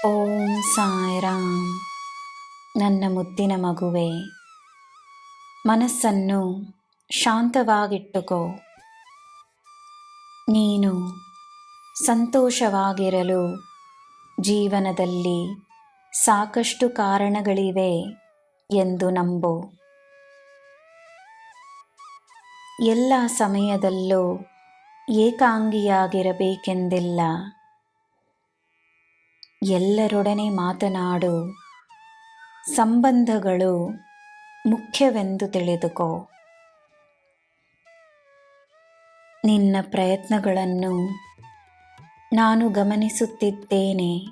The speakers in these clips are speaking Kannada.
ಓಂ ಸಾಯಿರಾಮ್. ನನ್ನ ಮುದ್ದಿನ ಮಗುವೆ, ಮನಸ್ಸನ್ನು ಶಾಂತವಾಗಿಟ್ಟುಕೋ. ನೀನು ಸಂತೋಷವಾಗಿರಲು ಜೀವನದಲ್ಲಿ ಸಾಕಷ್ಟು ಕಾರಣಗಳಿವೆ ಎಂದು ನಂಬು. ಎಲ್ಲ ಸಮಯದಲ್ಲೂ ಏಕಾಂಗಿಯಾಗಿರಬೇಕೆಂದಿಲ್ಲ. ಎಲ್ಲರೊಡನೆ ಮಾತನಾಡು. ಸಂಬಂಧಗಳು ಮುಖ್ಯವೆಂದು ತಿಳಿದುಕೋ. ನಿನ್ನ ಪ್ರಯತ್ನಗಳನ್ನು ನಾನು ಗಮನಿಸುತ್ತಿದ್ದೇನೆ.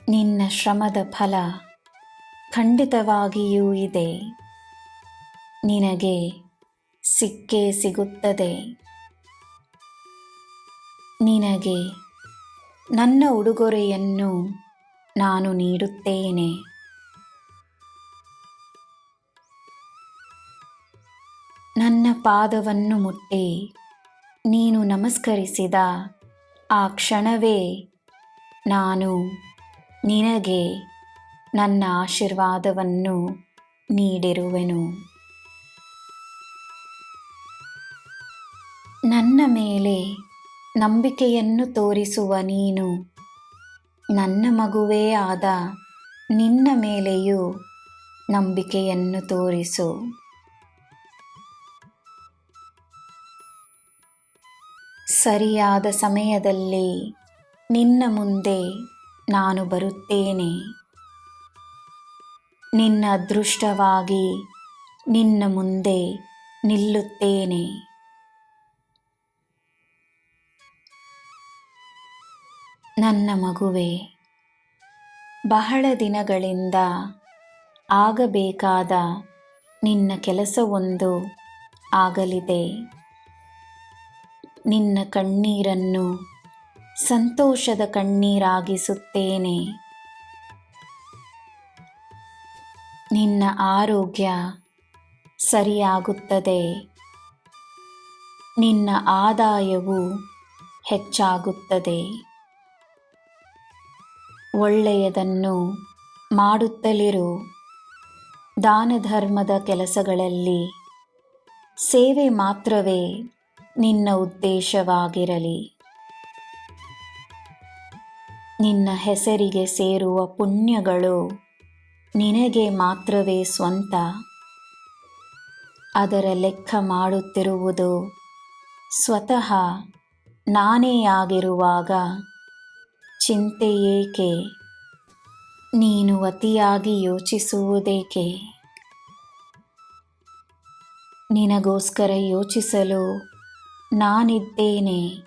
ನಿನ್ನ ಶ್ರಮದ ಫಲ ಖಂಡಿತವಾಗಿಯೂ ಇದೆ. ನಿನಗೆ ಸಿಕ್ಕೇ ಸಿಗುತ್ತದೆ. ನಿನಗೆ ನನ್ನ ಉಡುಗೊರೆಯನ್ನು ನಾನು ನೀಡುತ್ತೇನೆ. ನನ್ನ ಪಾದವನ್ನು ಮುಟ್ಟಿ ನೀನು ನಮಸ್ಕರಿಸಿದ ಆ ಕ್ಷಣವೇ ನಾನು ನಿನಗೆ ನನ್ನ ಆಶೀರ್ವಾದವನ್ನು ನೀಡಿರುವೆನು. ನನ್ನ ಮೇಲೆ ನಂಬಿಕೆಯನ್ನು ತೋರಿಸುವ ನೀನು, ನನ್ನ ಮಗುವೇ ಆದ ನಿನ್ನ ಮೇಲೆಯೂ ನಂಬಿಕೆಯನ್ನು ತೋರಿಸು. ಸರಿಯಾದ ಸಮಯದಲ್ಲಿ ನಿನ್ನ ಮುಂದೆ ನಾನು ಬರುತ್ತೇನೆ. ನಿನ್ನ ಅದೃಷ್ಟವಾಗಿ ನಿನ್ನ ಮುಂದೆ ನಿಲ್ಲುತ್ತೇನೆ. ನನ್ನ ಮಗುವೆ, ಬಹಳ ದಿನಗಳಿಂದ ಆಗಬೇಕಾದ ನಿನ್ನ ಕೆಲಸವೊಂದು ಆಗಲಿದೆ. ನಿನ್ನ ಕಣ್ಣೀರನ್ನು ಸಂತೋಷದ ಕಣ್ಣೀರಾಗಿಸುತ್ತೇನೆ. ನಿನ್ನ ಆರೋಗ್ಯ ಸರಿಯಾಗುತ್ತದೆ. ನಿನ್ನ ಆದಾಯವು ಹೆಚ್ಚಾಗುತ್ತದೆ. ಒಳ್ಳೆಯದನ್ನು ಮಾಡುತ್ತಲಿರು. ದಾನ ಧರ್ಮದ ಕೆಲಸಗಳಲ್ಲಿ ಸೇವೆ ಮಾತ್ರವೇ ನಿನ್ನ ಉದ್ದೇಶವಾಗಿರಲಿ. ನಿನ್ನ ಹೆಸರಿಗೆ ಸೇರುವ ಪುಣ್ಯಗಳು ನಿನಗೆ ಮಾತ್ರವೇ ಸ್ವಂತ. ಅದರ ಲೆಕ್ಕ ಮಾಡುತ್ತಿರುವುದು ಸ್ವತಃ ನಾನೇ ಆಗಿರುವಾಗ ಚಿಂತೆ ಏಕೆ? ನೀನು ಅತಿಯಾಗಿ ಯೋಚಿಸುವುದೇಕೆ? ನಿನಗೋಸ್ಕರ ಯೋಚಿಸಲು ನಾನಿದ್ದೇನೆ.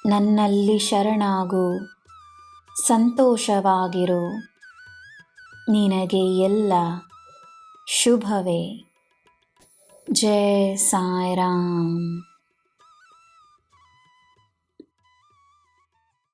ನನ್ನಲ್ಲಿ ಶರಣಾಗು, ಸಂತೋಷವಾಗಿರು. ನಿನಗೆ ಎಲ್ಲ ಶುಭವೇ. ಜೈ ಸಾಯಿರಾಮ್.